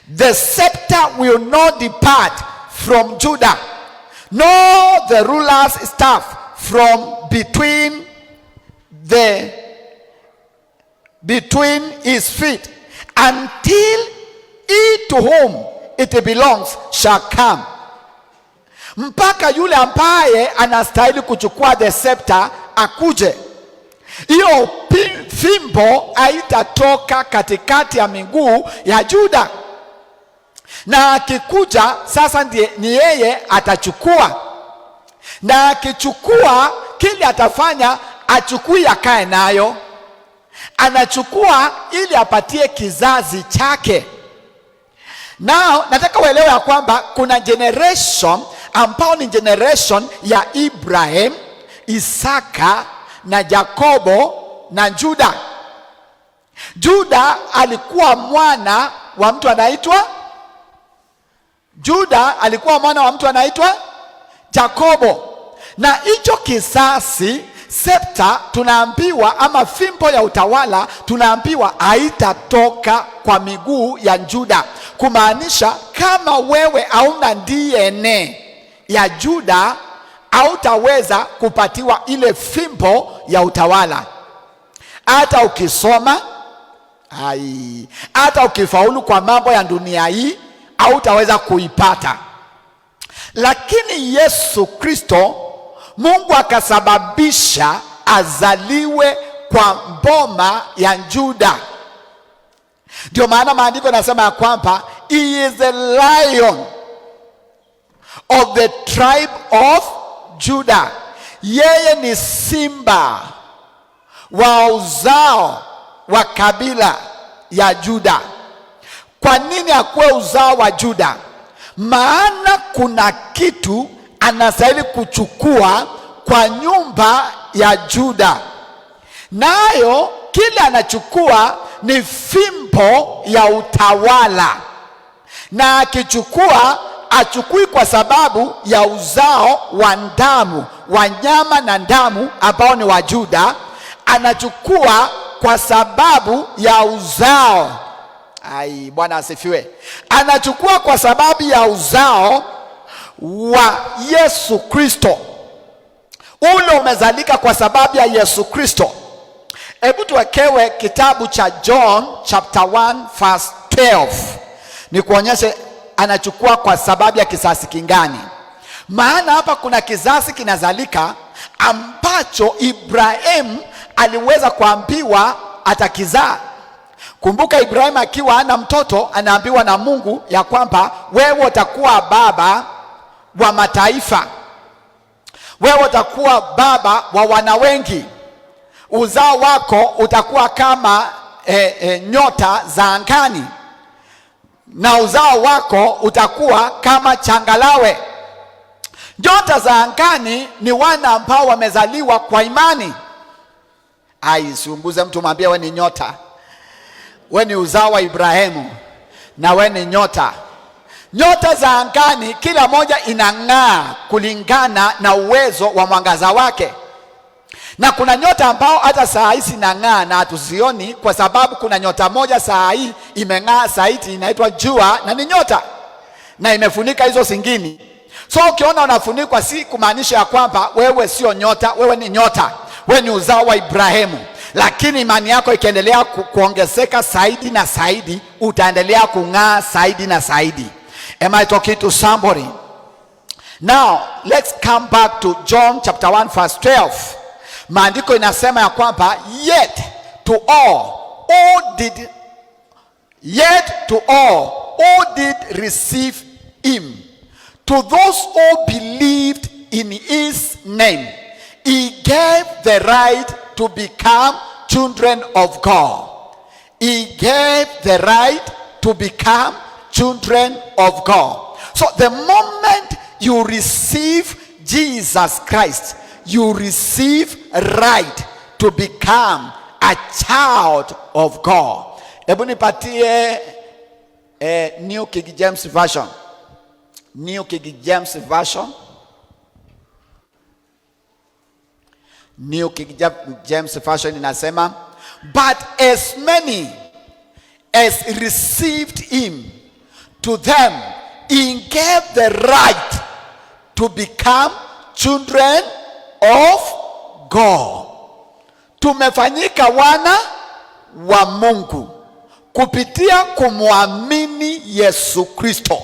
The scepter will not depart from Judah, nor the ruler's staff from between his feet, until he to whom it belongs shall come. Mpaka yule ambaye anastahili kuchukua the scepter akuje. Hiyo fimbo haitatoka katikati ya miguu ya Juda. Na akikuja sasa ni yeye atachukua. Na akichukua, kile atafanya, achukui akae nayo. Anachukua ili apatie kizazi chake. Now nataka uelewe ya kwamba kuna generation ambao ni generation ya Ibrahim, Isaka na Yakobo na Juda. Juda alikuwa mwana wa mtu anaitwa Yakobo. Na hicho kisasi scepter tunaambiwa, ama fimbo ya utawala tunaambiwa, haitatoka kwa miguu ya Juda. Kumaanisha kama wewe hauna DNA ya Juda, hautaweza kupatiwa ile fimbo ya utawala. Hata ukisoma, hata ukifaulu kwa mambo ya dunia hii, hautaweza kuipata. Lakini Yesu Kristo, Mungu akasababisha azaliwe kwa mboma ya Juda. Ndio maana maandiko yanasema ya kwamba he is a lion of the tribe of Judah. Yeye ni simba wa uzao wa kabila ya Juda. Kwa nini akuwe uzao wa Juda? Maana kuna kitu anastahili kuchukua kwa nyumba ya Juda. Nayo kile anachukua ni fimbo ya utawala. Na akichukua, achukui kwa sababu ya uzao wa damu, wa nyama na damu ambao ni wa Juda. Anachukua kwa sababu ya uzao. Bwana asifiwe. Anachukua kwa sababu ya uzao wa Yesu Kristo. Ule umezalika kwa sababu ya Yesu Kristo. Hebu tuwekewe kitabu cha John chapter 1 verse 12. Ni kuonyeshe anachukua kwa sababu ya kisasi kingani. Maana hapa kuna kizazi kinazalika ambacho Ibrahim aliweza kuambiwa atakizaa. Kumbuka Ibrahim akiwa ana mtoto, anaambiwa na Mungu ya kwamba wewe utakuwa baba wa mataifa. Wewe utakuwa baba wa wana wengi. Uzao wako utakuwa kama nyota za angani. Na uzao wako utakuwa kama changalawe. Nyota za angani ni wana ambao wamezaliwa kwa imani. Siunguze mtu mwambie wewe ni nyota. Wewe ni uzao wa Ibrahimu na wewe ni nyota. Nyota za angani kila moja inang'aa kulingana na uwezo wa mwangaza wake. Na kuna nyota ambao hata saa hii zinang'aa na hatuzioni, kwa sababu kuna nyota moja saa hii imeng'aa zaidi, inaitwa jua, na ni nyota na imefunika hizo zingine. So ukiona unafunikwa, si kumaanisha ya kwamba wewe sio nyota. Wewe ni nyota, wewe ni uzao wa Ibrahimu. Lakini imani yako ikiendelea kuongezeka zaidi na zaidi, utaendelea kung'aa zaidi na zaidi. Am I talking to somebody? Now let's come back to John chapter 1 verse 12. Maandiko inasema ya kwamba yet to all did receive him, to those who believed in his name, he gave the right to become children of God. He gave the right to become children of God. So the moment you receive Jesus Christ, you receive right to become a child of God. Hebu nipatie New King James Version. New King James Version. New King James Version inasema, but as many as received him, to them he gave the right to become children of God. Tumefanyika wana wa Mungu kupitia kumwamini Yesu Kristo.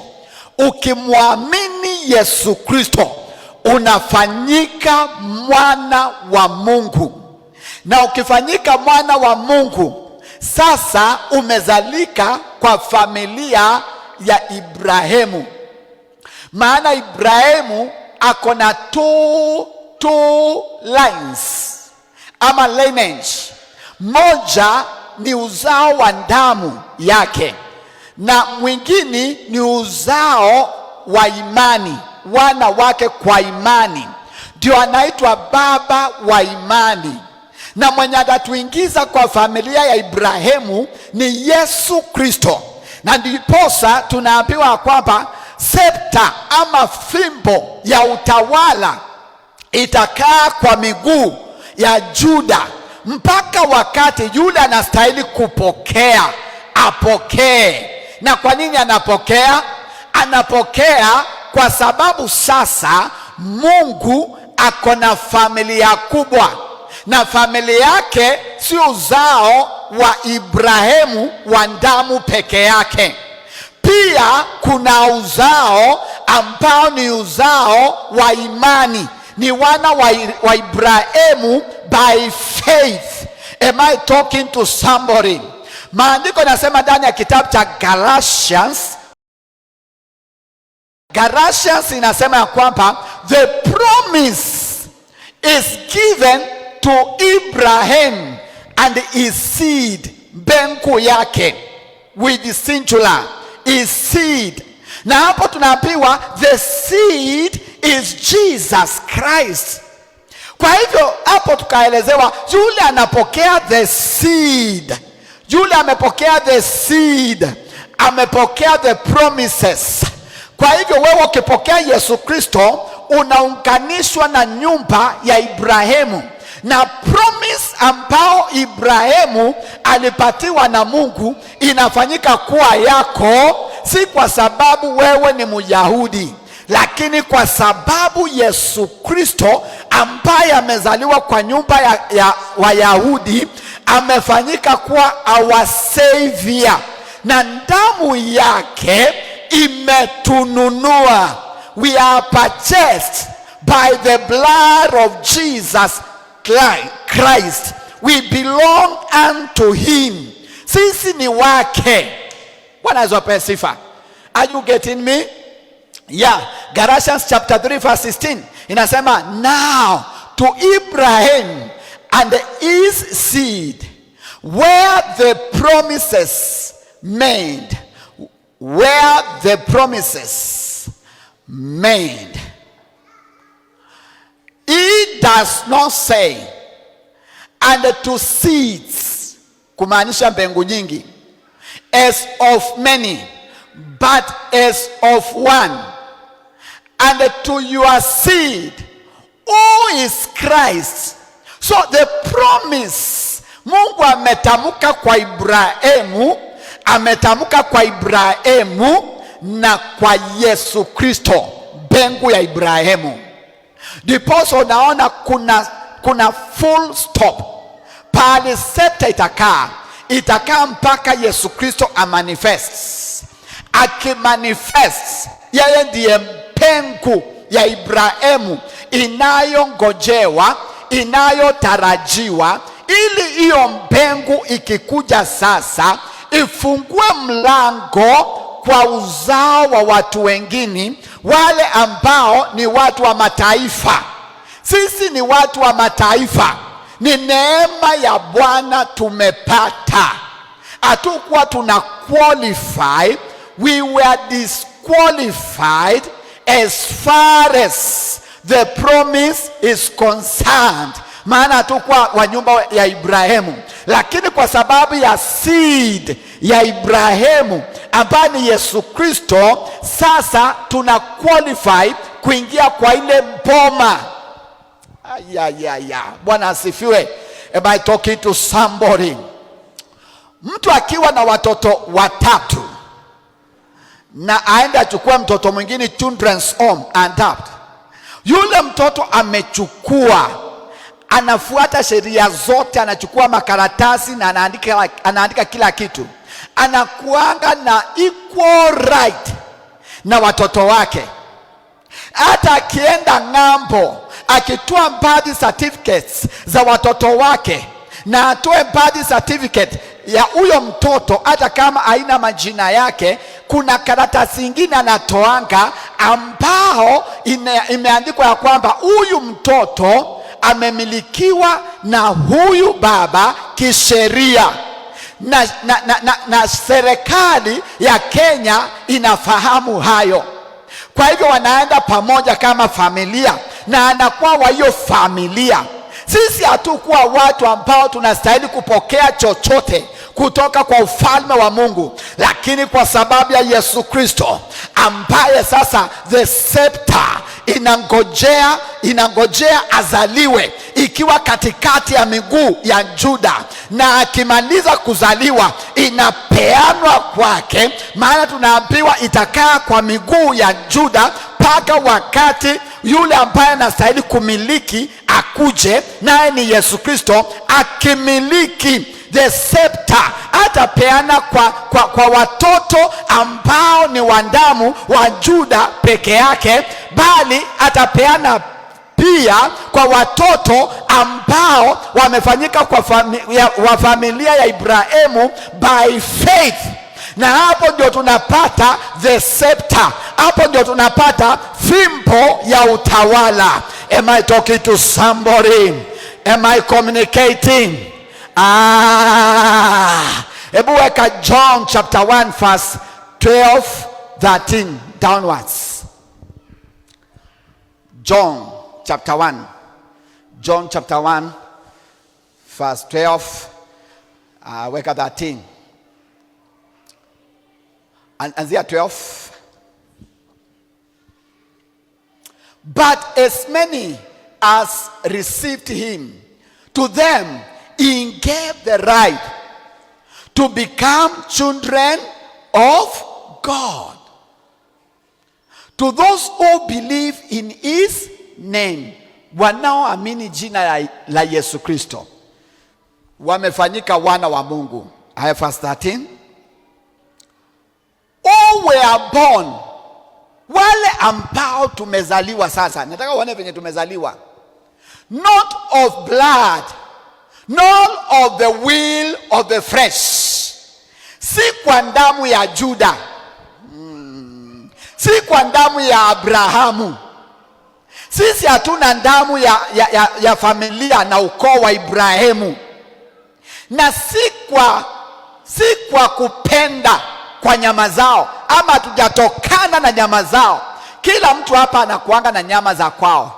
Ukimwamini Yesu Kristo unafanyika mwana wa Mungu. Na ukifanyika mwana wa Mungu, sasa umezalika kwa familia ya Ibrahimu. Maana Ibrahimu ako na two lines ama lineage. Moja ni uzao wa damu yake, na mwingine ni uzao wa imani, wana wake kwa imani. Ndio anaitwa baba wa imani. Na mwenye atatuingiza kwa familia ya Ibrahimu ni Yesu Kristo. Na ndiposa tunaambiwa kwamba scepter ama fimbo ya utawala itakaa kwa miguu ya Juda mpaka wakati yule anastahili kupokea apokee. Na kwa nini anapokea? Anapokea kwa sababu sasa Mungu ako na familia kubwa, na familia yake si uzao wa Ibrahimu wa damu peke yake. Pia kuna uzao ambao ni uzao wa imani, ni wana wa Ibrahimu by faith. Am I talking to somebody? Maandiko nasema ndani ya kitabu cha Galatians inasema ya kwamba the promise is given to Abraham and his seed, benku yake with singular, his seed. Na hapo tunaambiwa the seed is Jesus Christ. Kwa hivyo hapo tukaelezewa yule anapokea the seed, yule amepokea the seed, amepokea the promises. Kwa hivyo wewe ukipokea Yesu Kristo unaunganishwa na nyumba ya Ibrahimu, na promise ambao Ibrahimu alipatiwa na Mungu inafanyika kuwa yako, si kwa sababu wewe ni Myahudi, lakini kwa sababu Yesu Kristo ambaye amezaliwa kwa nyumba ya Wayahudi amefanyika kuwa our savior, na damu yake imetununua. We are purchased by the blood of Jesus Christ. We belong unto him. Sisi ni wake. Bwana apewe sifa. Are you getting me? Yeah. Galatians chapter 3 verse 16 inasema, now to Abraham and his seed were the promises made. Where the promises made. He does not say and to seeds, kumaanisha mbegu nyingi, as of many, but as of one, and to your seed, who is Christ. So the promise Mungu ametamka kwa Ibrahimu, ametamka kwa Ibrahimu na kwa Yesu Kristo, mbegu ya Ibrahimu. Diposo unaona kuna full stop pale scepter itakaa mpaka Yesu Kristo amanifest. Akimanifest, yeye ndiye mbegu ya Ibrahimu inayongojewa, inayotarajiwa, ili hiyo mbegu ikikuja sasa ifungue mlango kwa uzao wa watu wengine, wale ambao ni watu wa mataifa. Sisi ni watu wa mataifa, ni neema ya Bwana tumepata. Hatukuwa tuna qualify, we were disqualified as far as the promise is concerned. Maana hatukuwa wa nyumba ya Ibrahimu, lakini kwa sababu ya seed ya Ibrahimu ambaye ni Yesu Kristo, sasa tuna qualify kuingia kwa ile mboma. Bwana asifiwe. Am I talking to somebody? Mtu akiwa na watoto watatu na aende achukue mtoto mwingine children's home untapped. Yule mtoto amechukua, anafuata sheria zote, anachukua makaratasi na anaandika kila kitu, anakuanga na equal right na watoto wake. Hata akienda ng'ambo, akitoa birth certificates za watoto wake na atoe birth certificate ya huyo mtoto, hata kama haina majina yake, kuna karatasi nyingine anatoanga ambao imeandikwa ya kwamba huyu mtoto amemilikiwa na huyu baba kisheria. Na serikali ya Kenya inafahamu hayo. Kwa hivyo wanaenda pamoja kama familia na anakuwa wa hiyo familia. Sisi hatukuwa watu ambao tunastahili kupokea chochote kutoka kwa ufalme wa Mungu, lakini kwa sababu ya Yesu Kristo ambaye sasa the scepter inangojea azaliwe ikiwa katikati ya miguu ya Juda, na akimaliza kuzaliwa inapeanwa kwake, maana tunaambiwa itakaa kwa miguu ya Juda mpaka wakati yule ambaye anastahili kumiliki akuje, naye ni Yesu Kristo. Akimiliki the scepter, atapeana kwa watoto ambao ni wa damu wa Juda peke yake, bali atapeana pia kwa watoto ambao wamefanyika wa familia ya Ibrahimu by faith. Na hapo ndio tunapata the scepter, hapo ndio tunapata fimbo ya utawala. Am I talking to somebody? Am I communicating? Hebu weka John chapter 1 verse 12, 13 downwards. John chapter 1 verse 12, weka 13. Anzia 12. But as many as received him, to them he gave the right to become children of God, to those who believe in his name. Wanaoamini jina la Yesu Kristo wamefanyika wana wa Mungu. Haya, verse 13. Who were born, wale ambao tumezaliwa sasa. Nataka uone venye tumezaliwa. Not of blood, nor of the will of the flesh. Si kwa damu ya Juda, si kwa damu ya Abrahamu. Sisi hatuna damu ya familia na ukoo wa Ibrahimu. Na si kwa kupenda kwa nyama zao, ama hatujatokana na nyama zao. Kila mtu hapa anakuanga na nyama za kwao.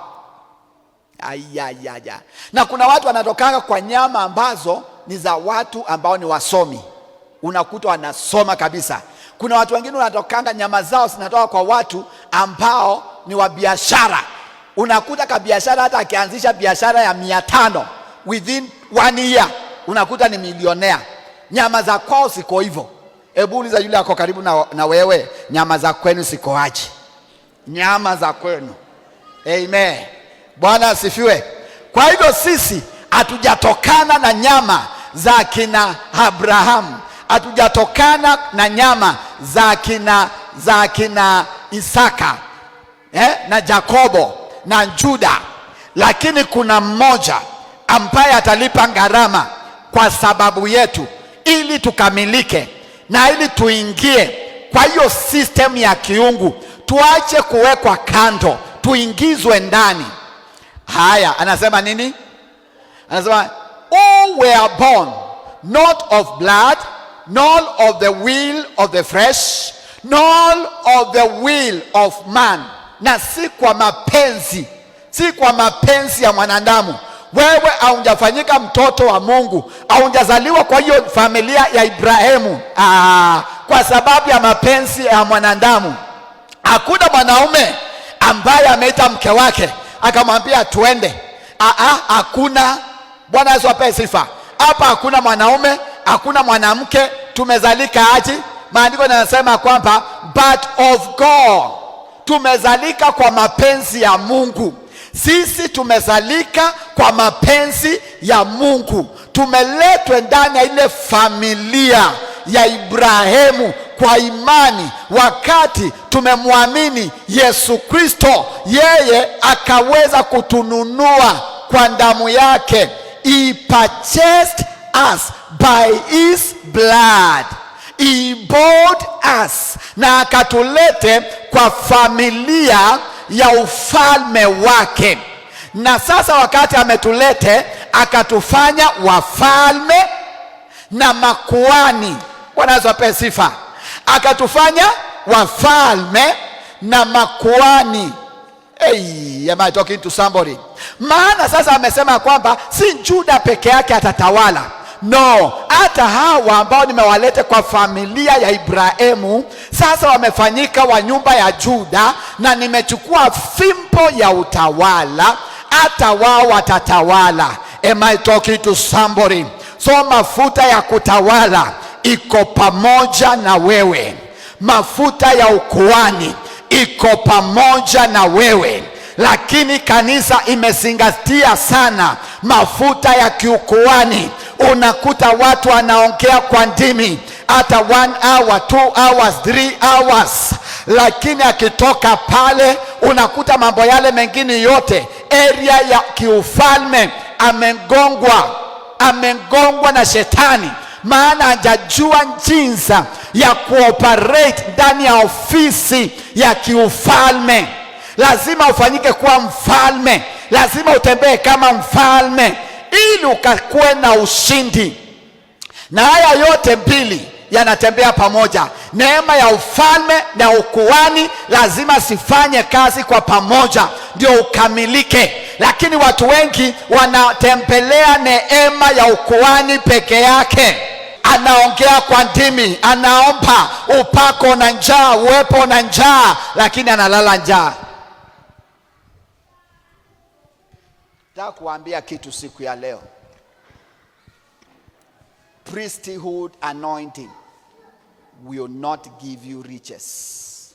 Na kuna watu wanatokanga kwa nyama ambazo ni za watu ambao ni wasomi, unakuta wanasoma kabisa. Kuna watu wengine wanatokanga nyama zao zinatoka kwa watu ambao ni wa biashara, unakuta ka biashara, hata akianzisha biashara ya 500 within 1 year unakuta ni millionaire. Nyama za kwao siko hivyo. Hebu uliza yule ako karibu na wewe, nyama za kwenu siko aje? Nyama za kwenu. Amen. Bwana asifiwe. Kwa hivyo sisi hatujatokana na nyama za kina Abrahamu, hatujatokana na nyama za kina Isaka na Yakobo na Juda, lakini kuna mmoja ambaye atalipa gharama kwa sababu yetu, ili tukamilike na ili tuingie kwa hiyo system ya kiungu, tuache kuwekwa kando, tuingizwe ndani. Haya, anasema nini? Anasema all were born not of blood, nor of the will of the flesh, nor of the will of man. Na si kwa mapenzi ya mwanadamu. Wewe haujafanyika mtoto wa Mungu, haujazaliwa kwa hiyo familia ya Ibrahimu kwa sababu ya mapenzi ya mwanadamu. Hakuna mwanaume ambaye ameita mke wake akamwambia tuende. Hakuna. Bwana Yesu apewe sifa. Hapa hakuna mwanaume, hakuna mwanamke, tumezalika aje. Maandiko yanasema kwamba but of God. Tumezalika kwa mapenzi ya Mungu. Sisi tumezalika kwa mapenzi ya Mungu. Tumeletwa ndani ya ile familia ya Ibrahimu kwa imani, wakati tumemwamini Yesu Kristo. Yeye akaweza kutununua kwa damu yake. He purchased us by his blood. He bought us, na akatulete kwa familia ya ufalme wake. Na sasa wakati ametulete, akatufanya wafalme na makuhani. Bwana Yesu apewe sifa. Akatufanya wafalme na makuhani. Hey, am I talking to somebody? Maana sasa amesema kwamba si Juda peke yake atatawala. No, hata hawa ambao nimewaleta kwa familia ya Ibrahimu sasa wamefanyika wa nyumba ya Juda, na nimechukua fimbo ya utawala, hata wao watatawala. Am I talking to somebody? So mafuta ya kutawala iko pamoja na wewe. Mafuta ya ukuhani iko pamoja na wewe. Lakini kanisa imezingatia sana mafuta ya kiukuhani. Unakuta watu wanaongea kwa ndimi hata 1 hour, 2 hours, 3 hours, lakini akitoka pale unakuta mambo yale mengine yote, area ya kiufalme amengongwa na shetani. Maana hajajua jinsi ya kuoperate ndani ya ofisi ya kiufalme. Lazima ufanyike kuwa mfalme, lazima utembee kama mfalme ili ukakuwe na ushindi. Na haya yote mbili yanatembea pamoja. Neema ya ufalme na ukuhani lazima sifanye kazi kwa pamoja ndio ukamilike. Lakini watu wengi wanatembelea neema ya ukuhani peke yake. Anaongea kwa ndimi, anaomba upako na njaa, uwepo na njaa, lakini analala njaa. Nataka kuambia kitu siku ya leo. Priesthood anointing will not give you riches.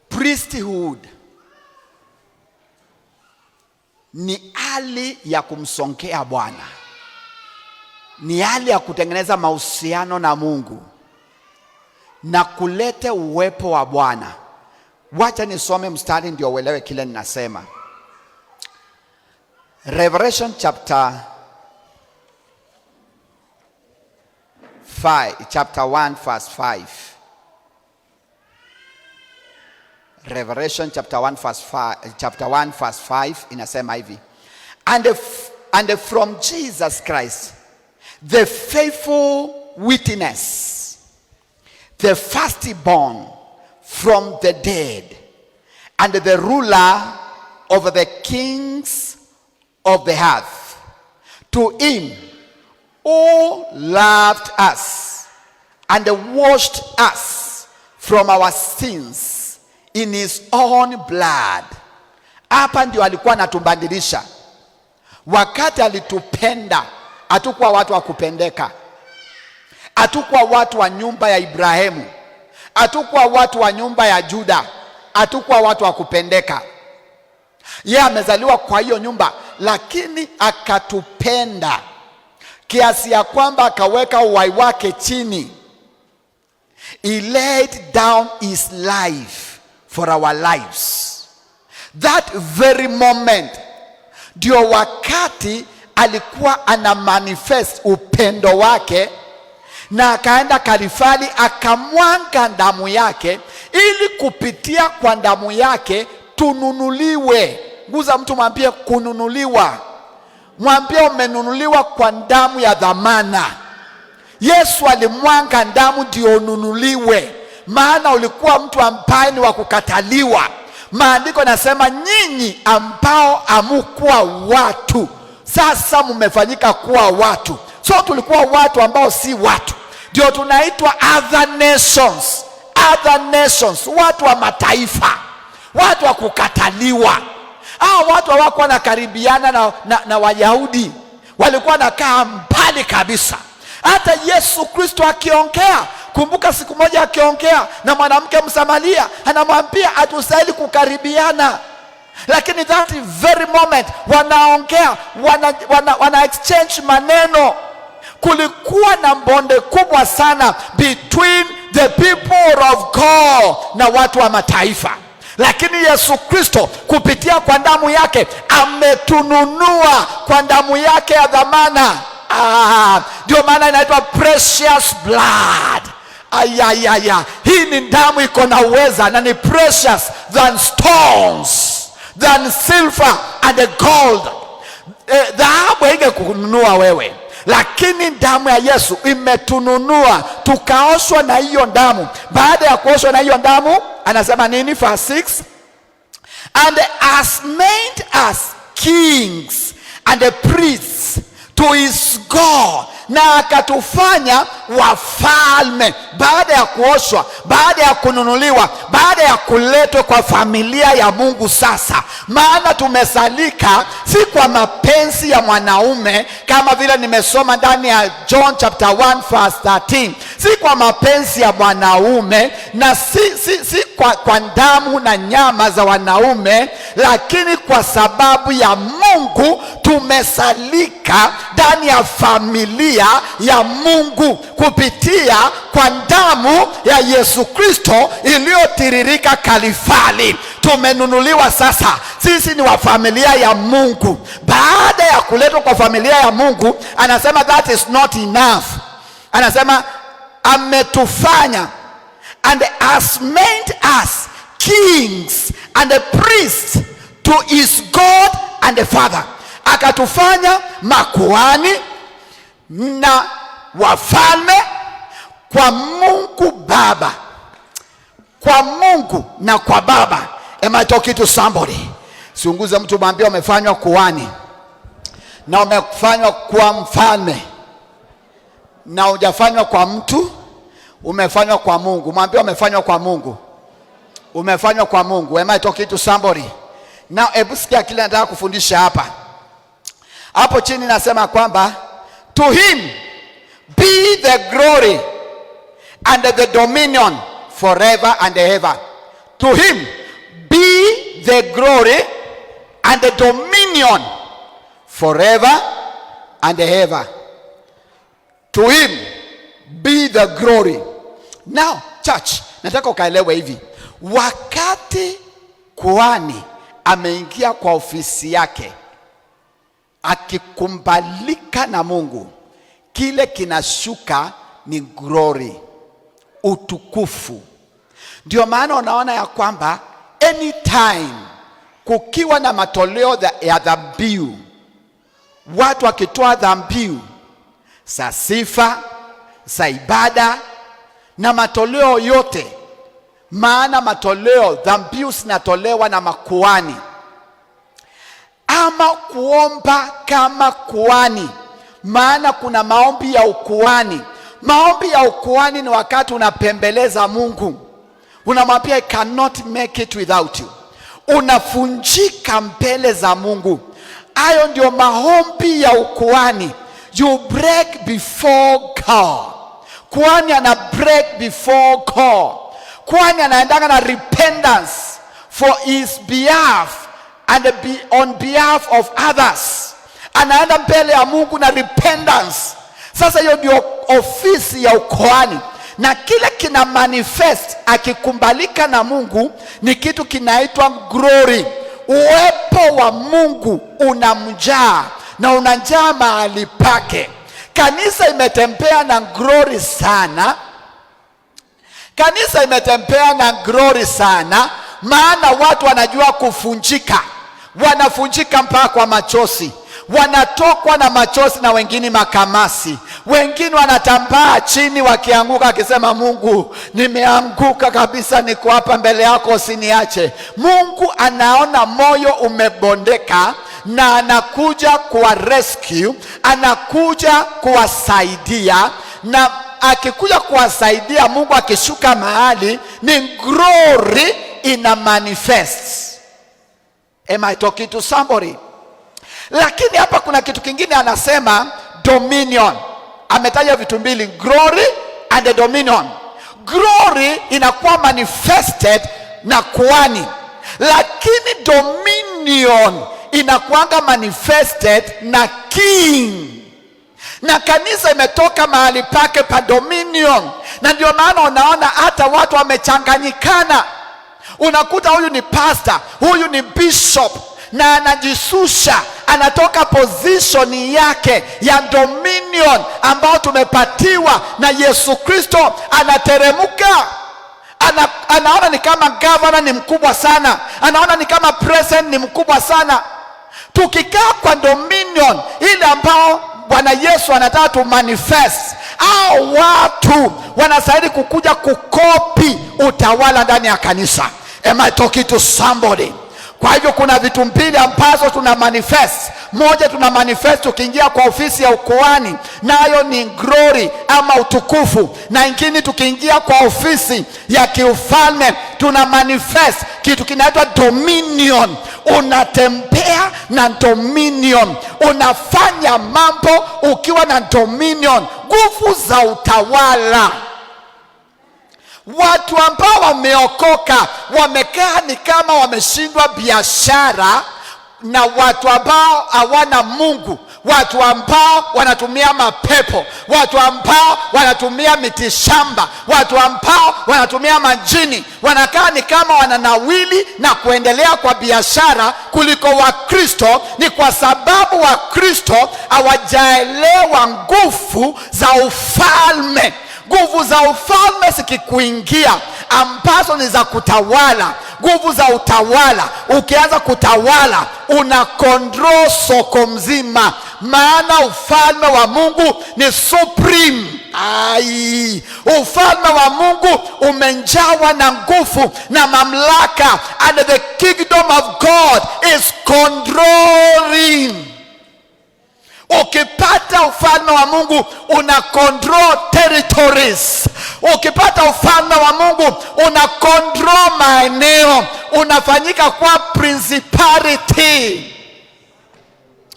Priesthood ni hali ya kumsongea Bwana, ni hali ya kutengeneza mahusiano na Mungu na kulete uwepo wa Bwana. Wacha nisome mstari ndio uelewe kile ninasema. Revelation chapter 1 verse 5. Revelation chapter 1 verse 5 inasema hivi. And from Jesus Christ, the faithful witness, the firstborn from the dead, and the ruler of the kings of the earth, to him who loved us and washed us from our sins in his own blood. Hapa ndio alikuwa anatubadilisha. Wakati alitupenda, hatukuwa watu wa kupendeka, hatukuwa watu wa nyumba ya Ibrahimu, hatukuwa watu wa nyumba ya Juda, hatukuwa watu wa kupendeka. Yeye amezaliwa kwa hiyo nyumba, lakini akatupenda kiasi ya kwamba akaweka uhai wake chini. He laid down his life for our lives. That very moment ndio wakati alikuwa ana manifest upendo wake, na akaenda Kalvari akamwanga damu yake ili kupitia kwa damu yake tununuliwe. Nguza mtu mwambie kununuliwa. Mwambie umenunuliwa kwa damu ya dhamana. Yesu alimwanga damu ndio ununuliwe. Maana ulikuwa mtu ambaye ni wa kukataliwa. Maandiko nasema nyinyi ambao hamkuwa watu, sasa mmefanyika kuwa watu. So tulikuwa watu ambao si watu, ndio tunaitwa other nations. Other nations, watu wa mataifa, watu wa kukataliwa. Watu hawako wanakaribiana na Wayahudi, walikuwa wanakaa mbali kabisa. Hata Yesu Kristo akiongea, kumbuka siku moja akiongea na mwanamke Msamaria, anamwambia hatustahili kukaribiana. Lakini that very moment wanaongea, wana exchange maneno. Kulikuwa na bonde kubwa sana between the people of God na watu wa mataifa. Lakini Yesu Kristo kupitia kwa damu yake ametununua kwa damu yake ya dhamana. Ndio maana inaitwa precious blood. Hii ni damu iko na uweza na ni precious than stones, than silver and gold. Dhahabu haingekununua wewe, lakini damu ya Yesu imetununua, tukaoshwa na hiyo damu. Baada ya kuoshwa na hiyo damu, anasema nini? Verse 6, and has made us kings and priests to his God, na akatufanya wafalme. Baada ya kuoshwa, baada ya kununuliwa, baada ya kuletwa kwa familia ya Mungu sasa. Maana tumesalika si kwa mapenzi ya mwanaume, kama vile nimesoma ndani ya John chapter 1 verse 13. Si kwa mapenzi ya mwanaume na si kwa damu na nyama za wanaume, lakini kwa sababu ya Mungu tumesalika ndani ya familia ya Mungu kupitia kwa damu ya Yesu Kristo iliyotiririka Kalvari. Tumenunuliwa sasa, sisi ni wa familia ya Mungu. Baada ya kuletwa kwa familia ya Mungu, anasema that is not enough. Anasema ametufanya, and has made us kings and priests to his God and the Father. Akatufanya makuhani na wafalme kwa Mungu Baba, kwa Mungu na kwa Baba. Am I talking to somebody? Siunguze mtu, mwambie umefanywa kuhani na umefanywa kuwa mfalme, na hujafanywa kwa mtu, umefanywa kwa Mungu. Mwambie umefanywa kwa Mungu, umefanywa kwa Mungu. Am I talking to somebody? Now hebu sikia kile nataka kufundisha hapa. Hapo chini nasema kwamba to him be the glory and the dominion forever and ever. To him be the glory and the dominion forever and ever. To him be the glory. Now church, nataka ukaelewe hivi. Wakati kuhani ameingia kwa ofisi yake, akikumbalika na Mungu, kile kinashuka ni glory, utukufu. Ndio maana unaona ya kwamba anytime kukiwa na matoleo ya dhabihu, watu wakitoa dhabihu za sifa, za ibada na matoleo yote, maana matoleo, dhabihu zinatolewa na makuhani, ama kuomba kama kuhani. Maana kuna maombi ya ukuhani. Maombi ya ukuhani ni wakati unapembeleza Mungu, unamwambia I cannot make it without you, unafunjika mbele za Mungu. Hayo ndio maombi ya ukuhani. You break before God. Kuhani ana break before God. Kuhani anaendanga na repentance for his behalf and on behalf of others. Anaenda mbele ya Mungu na repentance. Sasa hiyo ndio ofisi ya ukuhani, na kile kina manifest akikumbalika na Mungu ni kitu kinaitwa glory. Uwepo wa Mungu unamjaa na unajaa mahali pake. Kanisa imetembea na glory sana. Kanisa imetembea na glory sana, maana watu wanajua kufunjika. Wanafunjika mpaka kwa machozi, wanatokwa na machozi na wengine makamasi. Wengine wanatambaa chini wakianguka, akisema Mungu, nimeanguka kabisa, niko hapa mbele yako, usiniache. Mungu anaona moyo umebondeka na anakuja kuwa rescue, anakuja kuwasaidia. Na akikuja kuwasaidia, Mungu akishuka mahali, ni glory ina manifest. Am I talking to somebody? Lakini hapa kuna kitu kingine anasema dominion. ametaja vitu mbili, glory and dominion. Glory inakuwa manifested na kuhani, lakini dominion inakuanga manifested na king. Na kanisa imetoka mahali pake pa dominion, na ndio maana unaona hata watu wamechanganyikana. Unakuta huyu ni pastor, huyu ni bishop, na anajisusha, anatoka position yake ya dominion ambao tumepatiwa na Yesu Kristo, anateremuka. Anaona ni kama governor ni mkubwa sana, anaona ni kama president ni mkubwa sana. Tukikaa kwa dominion ile ambao Bwana Yesu anataka tu manifest, au watu wanastahili kukuja kukopi utawala ndani ya kanisa. Am I talking to somebody? Kwa hivyo kuna vitu mbili ambazo tuna manifest. Moja, tuna manifest tukiingia kwa ofisi ya ukuhani, nayo ni glory ama utukufu. Na ingine tukiingia kwa ofisi ya kiufalme, tuna manifest kitu kinaitwa dominion. Unatembea na dominion, unafanya mambo ukiwa na dominion, nguvu za utawala. Watu ambao wameokoka wamekaa ni kama wameshindwa biashara na watu ambao hawana Mungu, watu ambao wanatumia mapepo, watu ambao wanatumia mitishamba, watu ambao wanatumia majini. Wanakaa ni kama wananawili na kuendelea kwa biashara kuliko Wakristo. Ni kwa sababu Wakristo hawajaelewa nguvu za ufalme. Nguvu za ufalme zikikuingia, ambazo ni za kutawala, nguvu za utawala. Ukianza kutawala, una control soko mzima, maana ufalme wa Mungu ni supreme. Ufalme wa Mungu umenjawa na nguvu na mamlaka, and the kingdom of God is controlling. Ukipata ufalme wa Mungu una control territories. Ukipata ufalme wa Mungu una control maeneo, unafanyika kwa principality.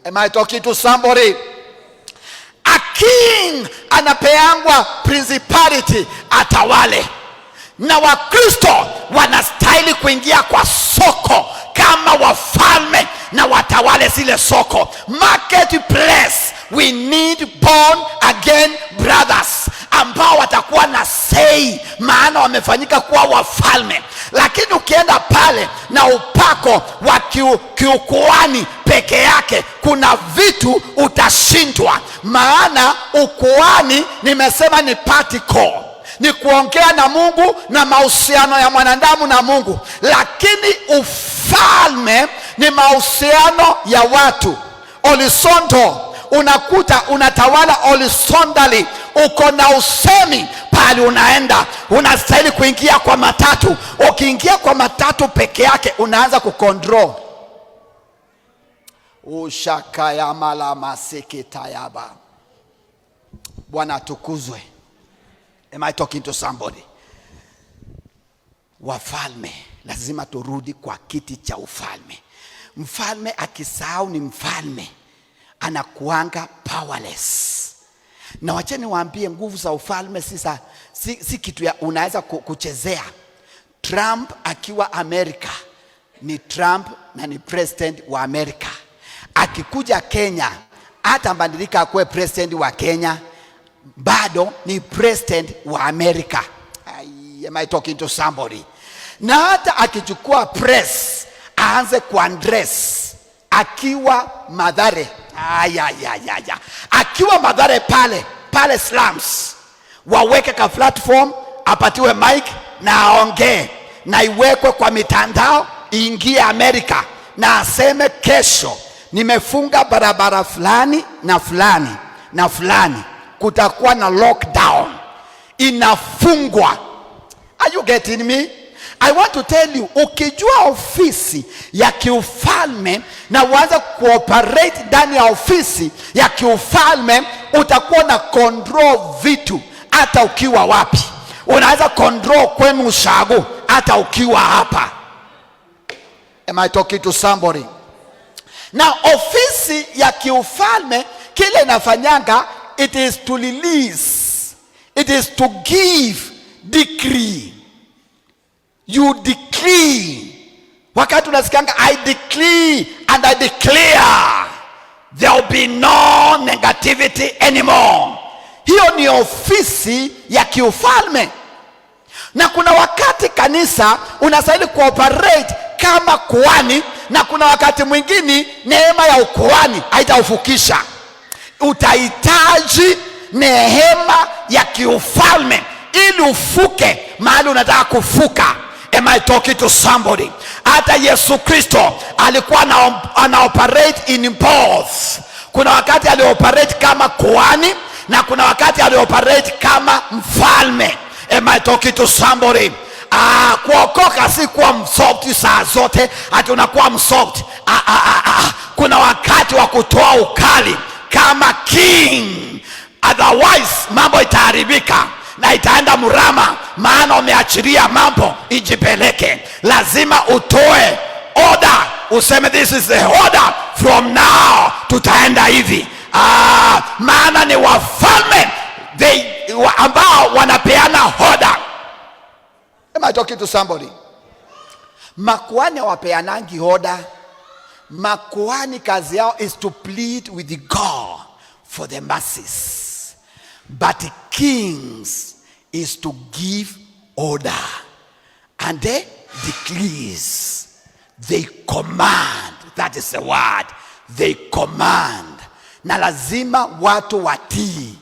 Am I talking to somebody? A king anapeangwa principality atawale, na Wakristo wanastahili kuingia kwa soko kama wafalme na watawale zile soko. Marketplace, we need born again brothers ambao watakuwa na say, maana wamefanyika kuwa wafalme. Lakini ukienda pale na upako wa kiukuhani peke yake, kuna vitu utashindwa. Maana ukuhani nimesema ni particle, ni kuongea na Mungu na mahusiano ya mwanadamu na Mungu. Lakini ufalme ni mahusiano ya watu. Horizontal, unakuta unatawala horizontally. Uko na usemi pale unaenda, unastahili kuingia kwa matatu. Ukiingia kwa matatu peke yake, unaanza kucontrol. Ushakaya malama seketayaba. Bwana atukuzwe. Am I talking to somebody? Wafalme lazima turudi kwa kiti cha ufalme. Mfalme akisahau ni mfalme, anakuanga powerless. Na wacheni waambie, nguvu za ufalme si kitu ya unaweza kuchezea. Trump akiwa Amerika ni Trump na ni president wa Amerika. Akikuja Kenya, hata mbadilika akuwe president wa Kenya, bado ni president wa Amerika. Am I talking to somebody? Na hata akichukua press, aanze kuandress akiwa Mathare. Akiwa Mathare pale slums, waweke ka platform, apatiwe mic na aongee, na iwekwe kwa mitandao, ingie Amerika na aseme, kesho nimefunga barabara fulani na fulani na fulani, kutakuwa na lockdown, inafungwa. Are you getting me? I want to tell you, ukijua ofisi ya kiufalme na uanze cooperate ndani ya ofisi ya kiufalme, utakuwa na control vitu hata ukiwa wapi. Unaweza control kwenu ushago hata ukiwa hapa. Am I talking to somebody? Na ofisi ya kiufalme kile inafanyanga, it is to release, it is to give decree. You decree. Wakati unasikanga I decree and I declare, there will be no negativity anymore. Hiyo ni ofisi ya kiufalme. Na kuna wakati kanisa unastahili kuoperate kama kuhani, na kuna wakati mwingine neema ya ukuhani haitaufukisha. Utahitaji neema ya kiufalme ili ufuke mahali unataka kufuka. Am I talking to somebody? Hata Yesu Kristo alikuwa ana operate in both. Kuna wakati alioperate kama kuhani na kuna wakati alioperate kama mfalme. Am I talking to somebody? Kuokoka si kuwa msoft saa zote ati unakuwa msoft. Kuna wakati wa kutoa ukali kama king, otherwise mambo itaharibika na itaenda murama, maana umeachiria mambo ijipeleke. Lazima utoe order, useme this is the order, from now tutaenda hivi. Maana ni wafalme ambao wanapeana order. Am I talking to somebody? Makuhani wapeanangi order. Makuhani kazi yao is to plead with the God for the masses, but kings is to give order, and they decrees, they command. That is the word, they command. Na lazima watu watii.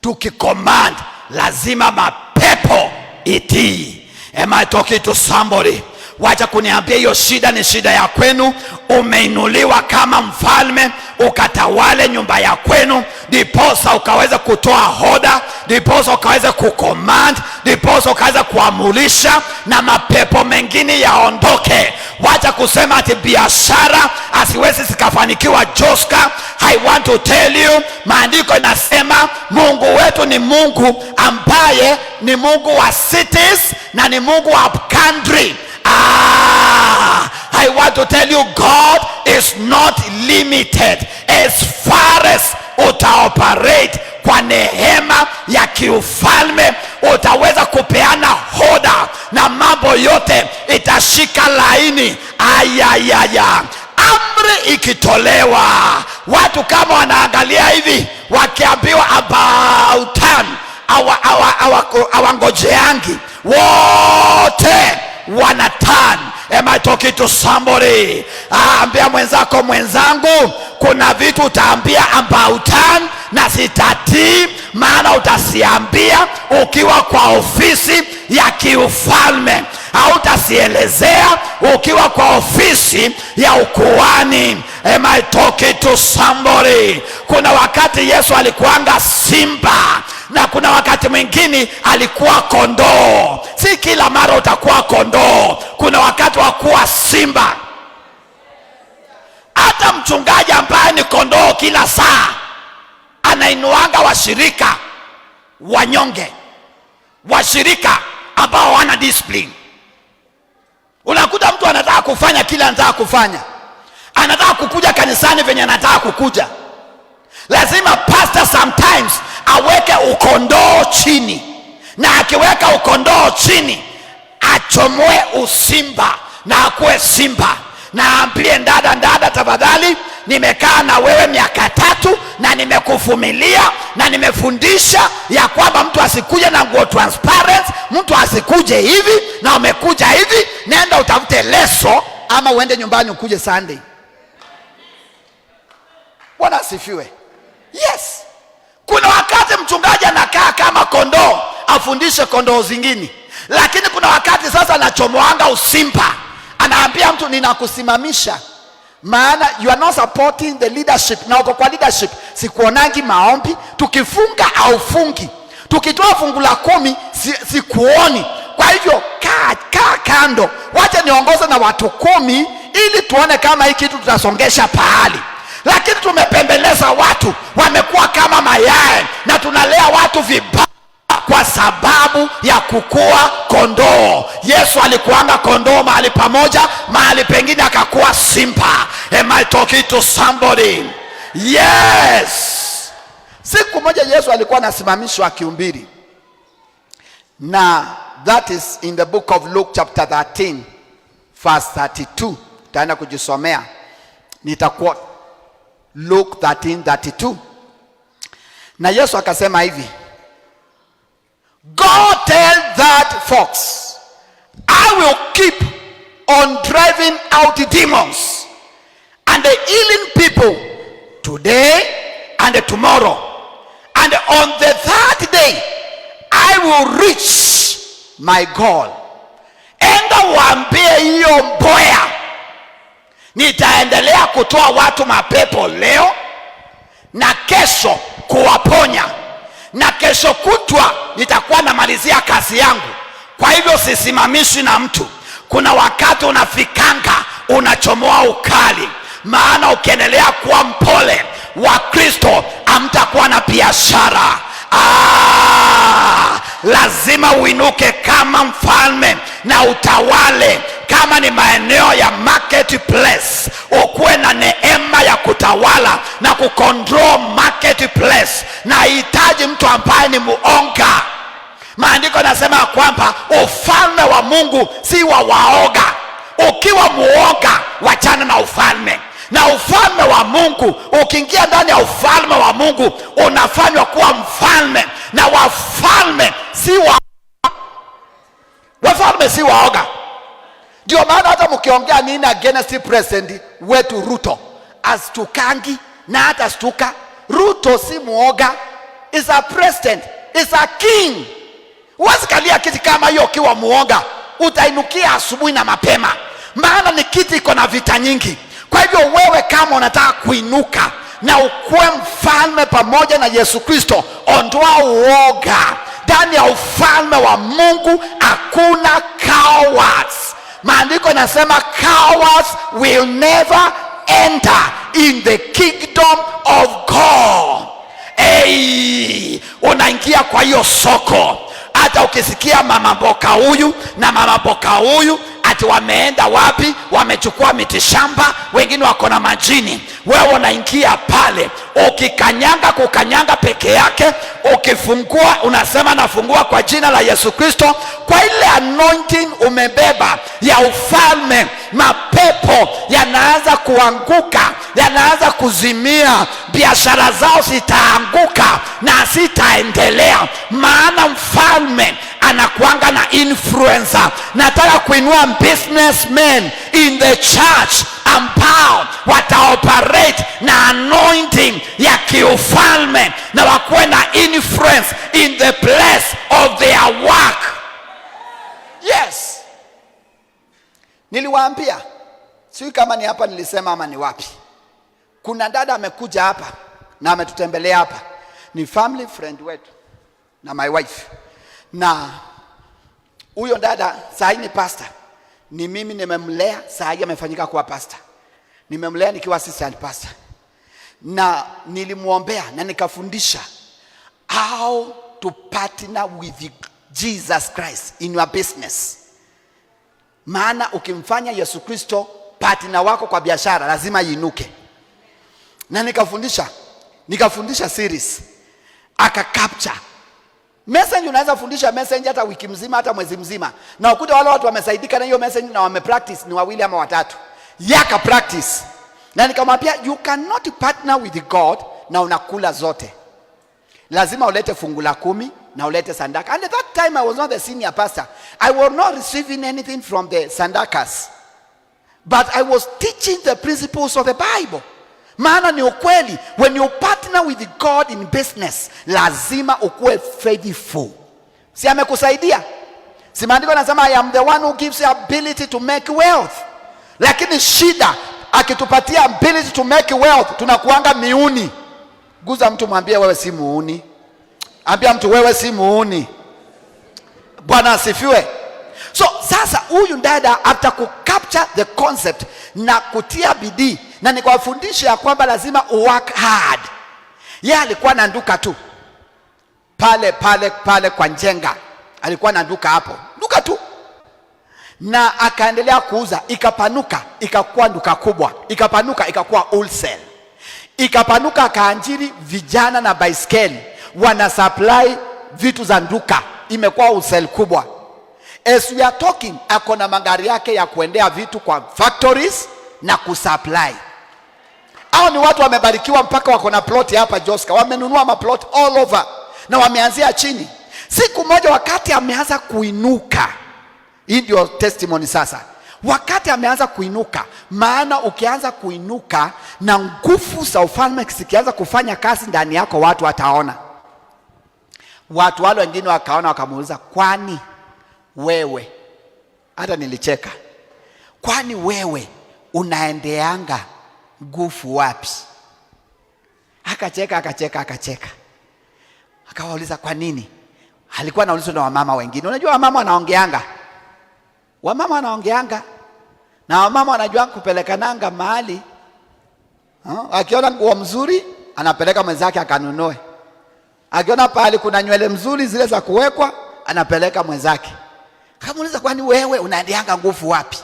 Tukicommand lazima mapepo itii. Am I talking to somebody? Wacha kuniambia hiyo shida ni shida ya kwenu. Umeinuliwa kama mfalme ukatawale nyumba ya kwenu, ndiposa ukaweza kutoa order, ndiposa ukaweza kucommand, ndiposa ukaweza kuamulisha na mapepo mengine yaondoke. Wacha kusema ati biashara asiwezi sikafanikiwa Joska. I want to tell you, maandiko inasema Mungu wetu ni Mungu ambaye ni Mungu wa cities na ni Mungu wa country. I want to tell you, God is not limited as far as utaoperate kwa neema ya kiufalme. Utaweza kupeana order na mambo yote itashika laini. Amri ikitolewa, watu kama wanaangalia hivi wakiambiwa about time, awangojeangi, wote wanatan. Am I talking to somebody? Ambia mwenzako, mwenzangu, kuna vitu utaambia about time na sitatii, maana utasiambia ukiwa kwa ofisi ya kiufalme, au utasielezea ukiwa kwa ofisi ya ukuhani. Am I talking to somebody? Kuna wakati Yesu alikuanga simba na kuna wakati mwingine alikuwa kondoo. Si kila mara utakuwa kondoo, kuna wakati wa kuwa simba. Hata mchungaji ambaye ni kondoo kila saa anainuanga washirika wanyonge, washirika ambao wana discipline. Unakuta mtu anataka kufanya kila anataka kufanya, anataka kukuja kanisani venye anataka kukuja. Lazima pastor sometimes aweke ukondoo chini, na akiweka ukondoo chini achomoe usimba na akuwe simba. Na ambie dada, tafadhali, nimekaa na wewe miaka 3 na nimekuvumilia na nimefundisha ya kwamba mtu asikuje na nguo transparent, mtu asikuje hivi, na umekuja hivi, nenda utafute leso ama uende nyumbani ukuje Sunday. Bwana asifiwe. Yes. Kuna wakati mchungaji anakaa kama kondoo afundishe kondoo zingine, lakini kuna wakati sasa anachomoanga usimba, anaambia mtu ninakusimamisha, maana you are not supporting the leadership. Na uko kwa leadership sikuonangi maombi, tukifunga au fungi, tukitoa fungu la 10 sikuoni. Kwa hivyo kaa kando, wacha niongoze na watu 10 ili tuone kama hiki kitu tutasongesha pahali. Lakini tumepembeleza watu, wamekuwa kama mayai, na tunalea watu vibaya kwa sababu ya kukua kondoo. Yesu alikuanga kondoo mahali pamoja, mahali pengine akakuwa simba. Am I talking to somebody? Yes. Siku moja Yesu alikuwa anasimamishwa akihubiri, na that is in the book of Luke chapter 13 verse 32. Taenda kujisomea, nitakuwa Luke 13:32. Na Yesu akasema hivi, go tell that fox, I will keep on driving out demons and healing people today and tomorrow, and on the third day I will reach my goal. Enda waambie hiyo mboya, nitaendelea kutoa watu mapepo leo na kesho kuwaponya, na kesho kutwa nitakuwa namalizia kazi yangu. Kwa hivyo sisimamishwi na mtu. Kuna wakati unafikanga unachomoa ukali, maana ukiendelea kuwa mpole wa Kristo hamtakuwa na biashara. Lazima uinuke kama mfalme na utawale. Kama ni maeneo ya marketplace, ukuwe na neema ya kutawala na kucontrol marketplace. Na hitaji mtu ambaye ni muonga. Maandiko nasema kwamba ufalme wa Mungu si wa waoga. Ukiwa muoga, wachana na ufalme. Na ufalme wa Mungu, ukiingia ndani ya ufalme wa Mungu, unafanywa kuwa mfalme. Na wafalme si waoga. Ndio maana hata mkiongea nini against president wetu Ruto, astukangi na hata stuka. Ruto si muoga, is a president, is a king. Wasikalia kiti kama hiyo kiwa muoga, utainukia asubuhi na mapema, maana ni kiti iko na vita nyingi. Kwa hivyo wewe kama unataka kuinuka na ukuwe mfalme pamoja na Yesu Kristo, ondoa uoga. Ndani ya ufalme wa Mungu hakuna cowards. Maandiko yanasema cowards will never enter in the kingdom of God. Unaingia kwa hiyo soko. Hata ukisikia mama mboka huyu na mama mboka huyu ati wameenda wapi, wamechukua mitishamba, wengine wako na majini, wewe unaingia pale. Kukanyanga peke yake, ukifungua unasema nafungua kwa jina la Yesu Kristo. Kwa ile anointing umebeba ya ufalme, mapepo yanaanza kuanguka, yanaanza kuzimia, biashara zao zitaanguka na zitaendelea, maana mfalme anakuanga na influencer. Nataka kuinua businessmen in the church ambao wataoperate na anointing ya kiufalme na wakuwe na influence in the place of their work. Yes. Niliwaambia, sio kama ni hapa nilisema ama ni wapi. Kuna dada amekuja hapa na ametutembelea hapa. Ni family friend wetu na my wife. Na huyo dada sahi ni pastor. Ni mimi nimemlea, sahi amefanyika kuwa pastor. Nimemlea nikiwa assistant pastor. Na nilimuombea na nikafundisha how to partner with Jesus Christ in your business. Maana ukimfanya Yesu Kristo partner wako kwa biashara, lazima iinuke. Na nikafundisha series. Aka capture message. Unaweza fundisha message hata wiki mzima, hata mwezi mzima, na ukuta wale watu wamesaidika na hiyo message na wamepractice ni wawili ama watatu. Yaka practice. Na nikamwambia you cannot partner with God na unakula zote. Lazima ulete fungu la 10 na ulete sandaka. And at that time I was not the senior pastor. I was not receiving anything from the sandakas, but I was teaching the principles of the Bible. Maana ni ukweli, when you partner with God in business, lazima ukuwe faithful. Si amekusaidia? Si maandiko yanasema I am the one who gives you ability to make wealth. Lakini shida, akitupatia ability to make wealth, tunakuanga miuni. Guza mtu mwambie wewe si muuni. Ambia mtu wewe si muuni. Bwana asifiwe. So sasa huyu dada after ku capture the concept na kutia bidii, na nikawafundisha ya kwamba lazima work hard. Yeye alikuwa na nduka tu pale kwa Njenga, alikuwa na nduka hapo, nduka tu, na akaendelea kuuza, ikapanuka ikakuwa nduka kubwa, ikapanuka ikakuwa wholesale, ikapanuka, akaajiri vijana na baiskeli, wana supply vitu za nduka, imekuwa usel kubwa. As we are talking, ako na magari yake ya kuendea vitu kwa factories na kusupply. Hao ni watu wamebarikiwa, mpaka wako na plot hapa Joska, wamenunua maplot all over na wameanzia chini. Siku moja wakati ameanza kuinuka, hii ndio testimony sasa, wakati ameanza kuinuka, maana ukianza kuinuka na nguvu za ufalme zikianza kufanya kazi ndani yako, watu wataona. Watu wale wengine wakaona, wakamuuliza, kwani wewe, hata nilicheka, kwani wewe unaendeanga nguvu wapi? Akacheka. Akawauliza kwa nini. Alikuwa anaulizwa na wamama wengine. Unajua wamama wanaongeanga, na wamama wanajua kupelekananga mahali. Akiona nguo mzuri anapeleka mwenzake akanunue, akiona pale kuna nywele mzuri zile za kuwekwa anapeleka mwenzake. Kamuuliza, kwani wewe unaendeanga nguvu wapi?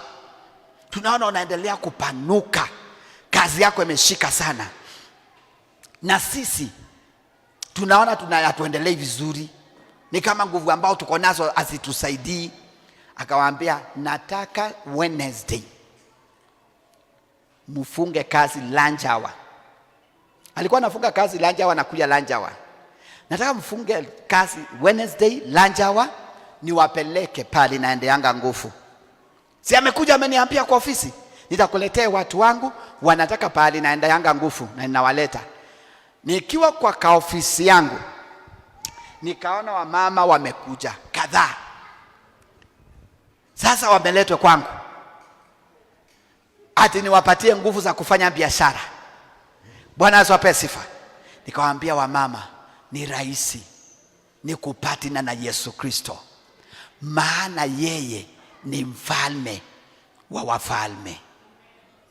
Tunaona unaendelea kupanuka, kazi yako imeshika sana, na sisi tunaona hatuendelei vizuri, ni kama nguvu ambao tuko nazo hazitusaidii. Akawaambia, nataka Wednesday mfunge kazi lunch hour. Alikuwa anafunga kazi lunch hour, anakuja lunch hour. Nataka mfunge kazi Wednesday lunch hour, niwapeleke pale naendeanga nguvu. Si amekuja ameniambia kwa ofisi, nitakuletea watu wangu wanataka pale naendeanga nguvu, na ninawaleta. Nikiwa kwa ofisi yangu nikaona wamama wamekuja kadhaa. Sasa wameletwa kwangu ati niwapatie nguvu za kufanya biashara. Bwana Yesu apewe sifa. Nikawaambia wamama, ni rahisi, ni kupatina na Yesu Kristo, maana yeye ni mfalme wa wafalme,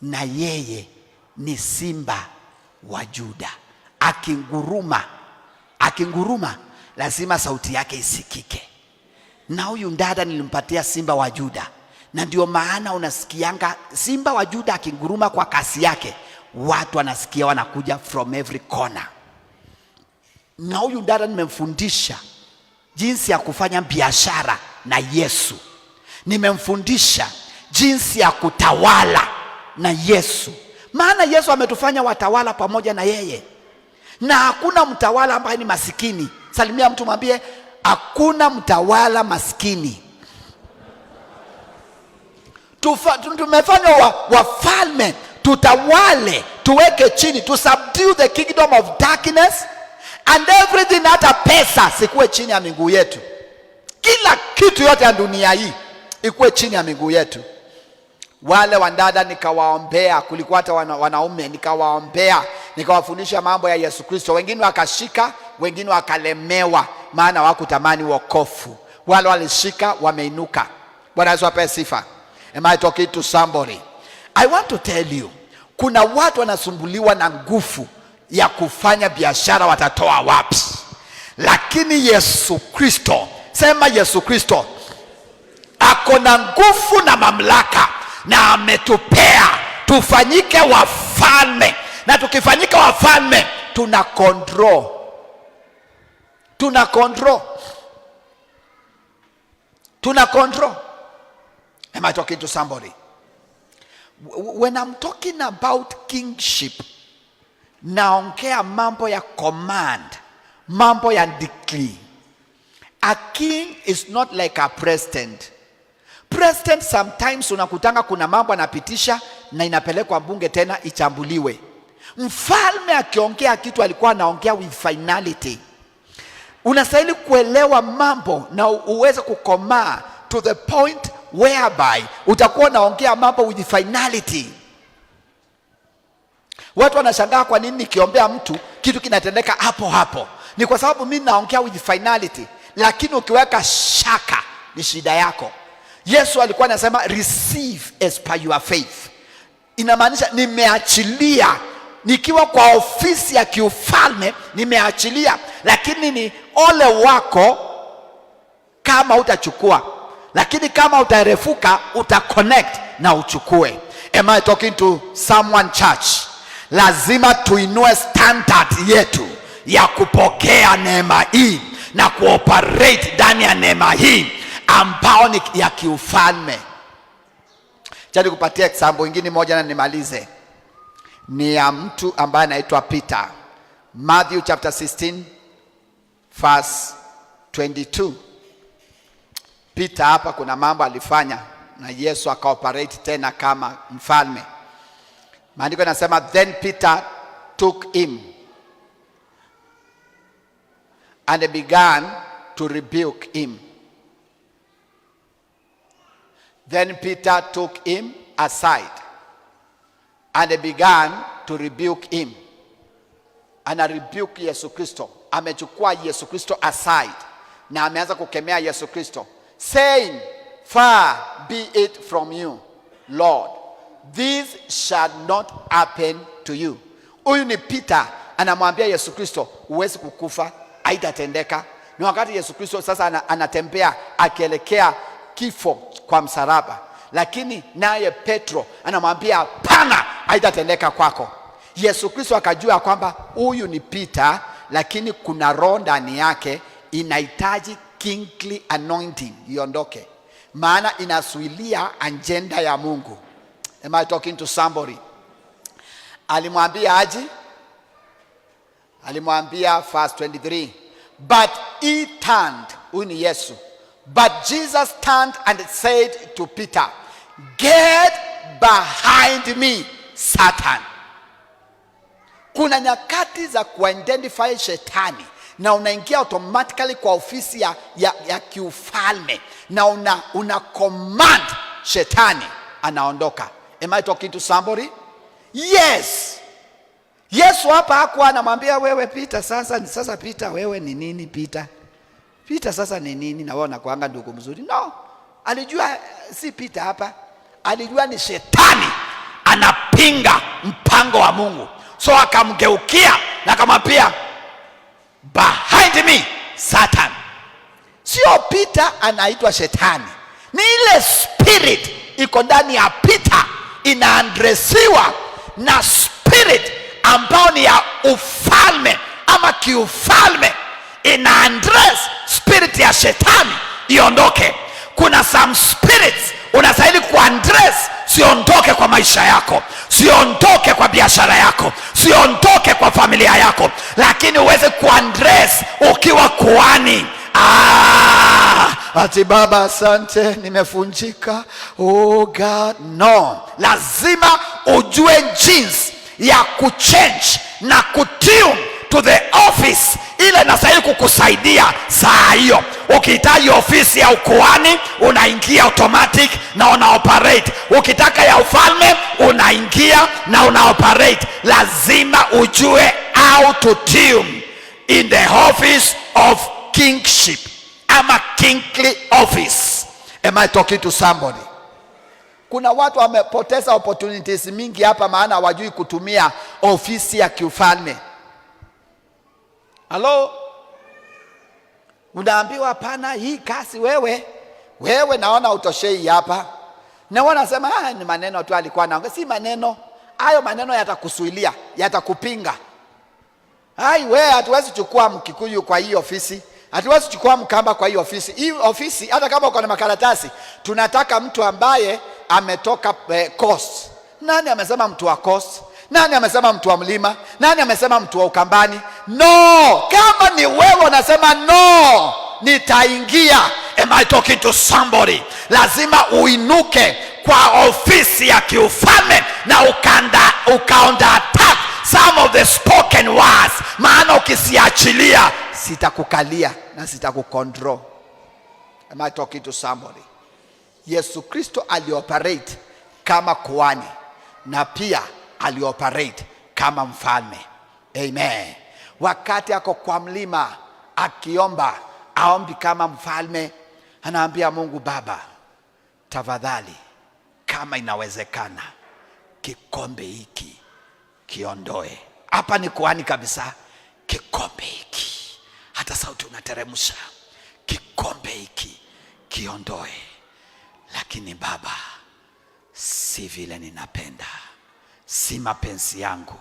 na yeye ni simba wa Juda. Akinguruma lazima sauti yake isikike. Na huyu dada nilimpatia simba wa Juda, na ndio maana unasikianga simba wa Juda akinguruma kwa kasi yake, watu wanasikia, wanakuja from every corner. Na huyu dada nimemfundisha jinsi ya kufanya biashara na Yesu, nimemfundisha jinsi ya kutawala na Yesu, maana Yesu ametufanya watawala pamoja na yeye, na hakuna mtawala ambaye ni masikini. Salimia mtu, mwambie hakuna mtawala maskini. Tumefanywa wafalme, tutawale, tuweke chini, to subdue the kingdom of darkness and everything. Hata pesa sikuwe chini ya miguu yetu, kila kitu yote ya dunia hii ikuwe chini ya miguu yetu. Wale wandada nikawaombea, kulikuwa hata wanaume nikawaombea, nikawafundisha mambo ya Yesu Kristo. Wengine wakashika, wengine wakalemewa, maana hawakutamani wokovu. Wale walishika, wameinuka. Bwana Yesu apewe sifa. Am I talking to somebody? I want to tell you, kuna watu wanasumbuliwa na nguvu ya kufanya biashara, watatoa wapi? Lakini Yesu Kristo, sema Yesu Kristo, ako na nguvu na mamlaka, na ametupea tufanyike wafalme. Na tukifanyika wafalme, tuna control. Am I talking to somebody? When I'm talking about kingship, naongea mambo ya command, mambo ya decree. A king is not like a president. President sometimes unakutanga kuna mambo anapitisha na inapelekwa bunge tena ichambuliwe. Mfalme akiongea kitu alikuwa anaongea with finality. Unastahili kuelewa mambo na uweze kukomaa to the point whereby utakuwa unaongea mambo with finality. Watu wanashangaa kwa nini nikiombea mtu kitu kinatendeka hapo hapo. Ni kwa sababu mimi naongea with finality. Lakini ukiweka shaka ni shida yako. Yesu alikuwa anasema receive as per your faith. Inamaanisha nimeachilia, nikiwa kwa ofisi ya kiufalme nimeachilia, lakini ni ole wako kama utachukua, lakini kama utarefuka utaconnect na uchukue. Am I talking to someone, church? lazima tuinue standard yetu ya kupokea neema hii na kuoperate ndani ya neema hii ambao ni ya kiufalme. Chani kupatia example nyingine moja na nimalize. Ni ya mtu ambaye anaitwa Peter. Matthew chapter 16 verse 22. Peter hapa kuna mambo alifanya na Yesu akaoperate tena kama mfalme. Maandiko yanasema then Peter took him and began to rebuke him. Then Peter took him aside and began to rebuke him. Ana rebuke Yesu Kristo. Amechukua Yesu Kristo aside na ameanza kukemea Yesu Kristo, saying, far be it from you, Lord, this shall not happen to you. Huyu ni Peter anamwambia Yesu Kristo, huwezi kukufa, haitatendeka. Ni wakati Yesu Kristo sasa anatembea akielekea kifo kwa msalaba, lakini naye Petro anamwambia hapana, haitatendeka kwako. Yesu Kristo akajua kwamba huyu ni Peter, lakini kuna roho ndani yake inahitaji kingly anointing iondoke, maana inasuilia agenda ya Mungu. Am I talking to somebody? Alimwambia aje? Alimwambia verse 23, but he turned, huyu ni Yesu, but Jesus turned and said to Peter, get behind me, Satan. Kuna nyakati za kuidentify shetani na unaingia automatically kwa ofisi ya kiufalme na una command shetani anaondoka. Am I talking to somebody? Yes. Yesu hapa hakuwa anamwambia wewe Peter sasa Peter wewe ni nini Peter? Peter sasa ni nini na wewe unakuanga ndugu mzuri? No. Alijua si Peter hapa. Alijua ni shetani anapinga mpango wa Mungu. So akamgeukia na akamwambia behind me, Satan. Sio Peter anaitwa shetani. Ni ile spirit iko ndani ya Peter inaandresiwa na spirit ambao ni ya ufalme ama kiufalme, inaandress spirit ya shetani iondoke. Kuna some spirits unastahili kuandress siondoke kwa maisha yako, siondoke kwa biashara yako, siondoke kwa familia yako, lakini uweze kuandress ukiwa kuhani. Ati baba asante nimefunjika, oh God, no. Lazima ujue jinsi ya kuchange na kutune to the office ile inastahili kukusaidia saa hiyo. Ukihitaji ofisi ya ukuhani unaingia automatic na unaoperate. Ukitaka ya ufalme unaingia na unaoperate. Lazima ujue how to tune in the office of kingship ama kingly office. Am I talking to somebody? Kuna watu wamepoteza opportunities mingi hapa maana hawajui kutumia ofisi ya kiufalme. Hello? Unaambiwa hapana hii kasi wewe naona utoshei hapa. Na wanasema ni maneno tu alikuwa anaongea. Si maneno. Hayo maneno yatakusuilia, yatakupinga. Wewe hatuwezi chukua Mkikuyu kwa hii ofisi. Hatuwezi chukua Mkamba kwa hii ofisi. Hii ofisi hata kama uko na makaratasi, tunataka mtu ambaye ametoka coast. Nani amesema mtu wa coast? Nani amesema mtu wa mlima? Nani amesema mtu wa Ukambani? No, kama ni wewe unasema no, nitaingia. Am I talking to somebody? Lazima uinuke kwa ofisi ya kiufalme na ukaunda attack some of the spoken words, maana ukisiachilia sitakukalia na sitakucontrol. Am I talking to somebody? Yesu Kristo alioperate kama kuhani na pia alioperate kama mfalme. Amen. Wakati ako kwa mlima akiomba, aombi kama mfalme, anaambia Mungu Baba, tafadhali kama inawezekana kikombe hiki kiondoe. Hapa ni kuhani kabisa. Kikombe hiki, hata sauti unateremsha, kikombe hiki kiondoe. Lakini Baba, si vile ninapenda, si mapenzi yangu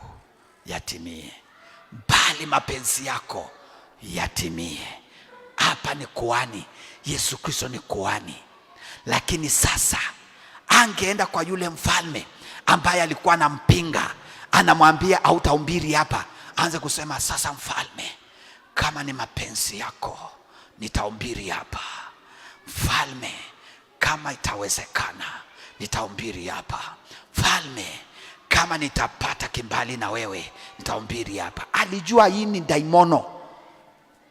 yatimie, bali mapenzi yako yatimie. Hapa ni kuhani, Yesu Kristo ni kuhani. Lakini sasa angeenda kwa yule mfalme ambaye alikuwa anampinga, anamwambia hautahubiri hapa. Anze kusema, sasa mfalme, kama ni mapenzi yako nitahubiri hapa. Mfalme, kama itawezekana nitahubiri hapa. Mfalme, kama nitapata kimbali na wewe nitahubiri hapa. Alijua hii ni daimono.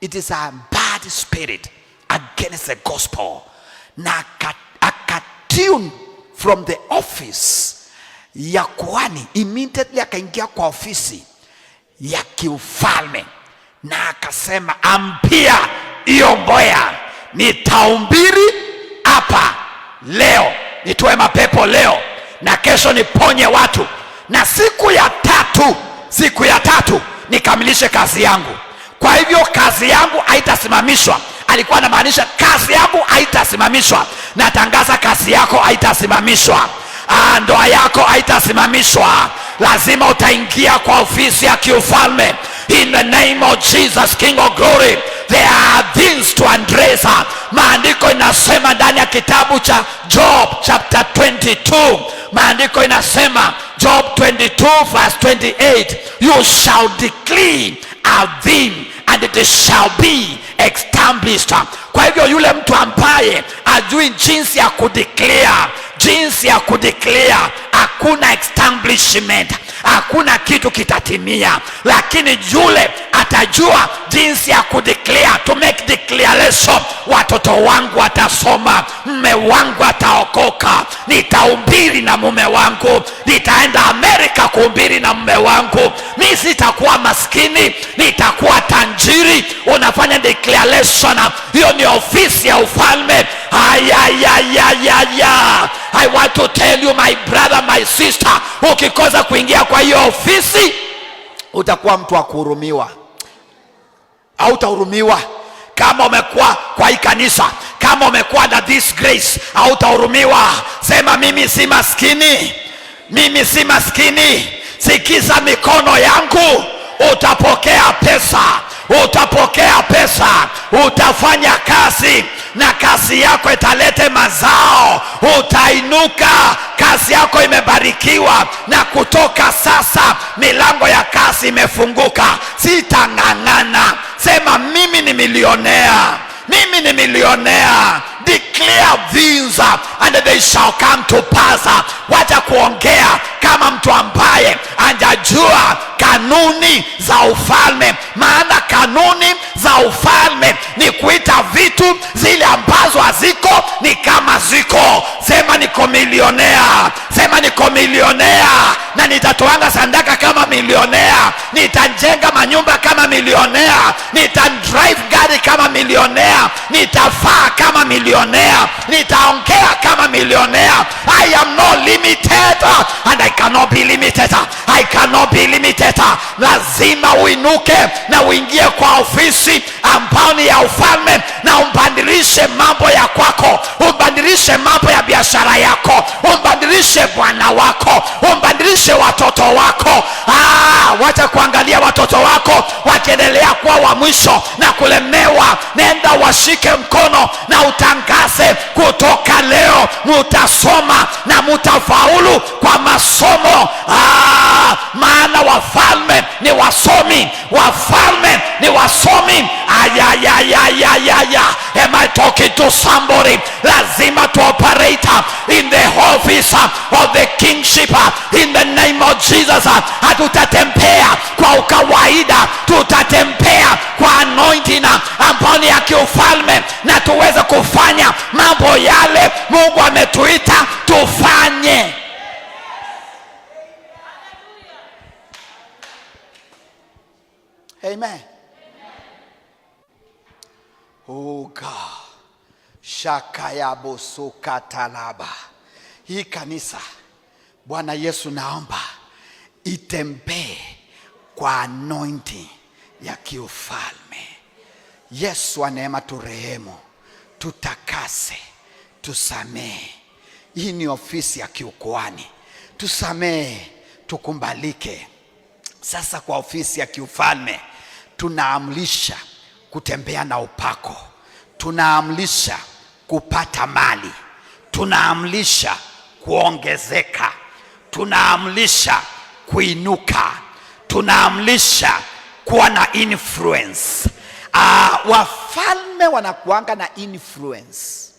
It is a bad spirit against the gospel. Na akatune from the office ya kuhani, immediately akaingia kwa ofisi ya kiufalme na akasema, ambia hiyo mboya nitahubiri hapa leo, nitoe mapepo leo na kesho niponye watu, na siku ya tatu nikamilishe kazi yangu. Kwa hivyo kazi yangu haitasimamishwa. Alikuwa anamaanisha kazi yangu haitasimamishwa. Natangaza kazi yako haitasimamishwa. Ndoa yako haitasimamishwa. Lazima utaingia kwa ofisi ya kiufalme. In the name of Jesus, King of glory. There are things to address. Maandiko inasema ndani ya kitabu cha Job chapter 22. Maandiko inasema Job 22 verse 28. You shall declare a thing and it shall be established. Kwa hivyo yule mtu ambaye ajui jinsi ya kudeclare, hakuna establishment, hakuna kitu kitatimia. Lakini yule atajua jinsi ya kudeclare, to make declaration, watoto wangu watasoma, mume wangu ataokoka, nitahubiri na mume wangu, nitaenda Amerika kuhubiri na mume wangu, mimi sitakuwa maskini, nitakuwa tajiri. Unafanya declaration. Hiyo ni ofisi ya ufalme. I want to tell you my brother, my sister, ukikosa kuingia kwa hiyo ofisi utakuwa mtu wa kuhurumiwa. Hautahurumiwa. Kama umekuwa kwa hii kanisa, kama umekuwa na this grace, hautahurumiwa. Sema, mimi si maskini, mimi si maskini. Sikiza mikono yangu, utapokea pesa, utapokea pesa, utafanya kazi na kazi yako italete mazao, utainuka, kazi yako imebarikiwa, na kutoka sasa milango ya kazi imefunguka. Sitang'ang'ana. Sema, mimi ni milionea, mimi ni milionea. Declare things and they shall come to pass. Wacha kuongea kama mtu ambaye anajua kanuni za ufalme. Maana kanuni za ufalme ni kuita vitu zile ambazo haziko ni kama ziko. Sema, niko milionea. Sema, niko milionea na nitatoanga sadaka kama milionea, nitajenga manyumba kama milionea, nitadrive gari kama milionea, nitafaa kama milionea, nitaongea kama milionea. I am not limited and I cannot be limited. I cannot be limited. Lazima uinuke na uingie kwa ofisi ambao ni ya ufalme, na umbadilishe mambo ya kwako, umbadilishe mambo ya biashara yako, umbadilishe bwana wako, umbadilishe watoto wako. Wacha kuangalia watoto wako wakiendelea kuwa wa mwisho na kulemewa. Nenda washike mkono na utangaze, kutoka leo mutasoma na mutafaulu kwa masomo. Maana wafalme ni wasomi, wafalme ni wasomi. Am I talking to somebody? Lazima to operate in the office of the kingship in the name of Jesus. Hatutatembea kwa ukawaida, tutatembea kwa anointing ambayo ni ya kiufalme, na tuweze kufanya mambo yale Mungu ametuita tufanye. Amen. Oh God. Shakayabosukatalaba. Hii kanisa, Bwana Yesu, naomba itembee kwa anointing ya kiufalme. Yesu wa neema, turehemu, tutakase, tusamee. Hii ni ofisi ya kiukuhani. Tusamee tukumbalike. Sasa kwa ofisi ya kiufalme tunaamrisha kutembea na upako, tunaamrisha kupata mali, tunaamrisha kuongezeka, tunaamrisha kuinuka, tunaamrisha kuwa na influence. Wafalme wanakuanga na influence.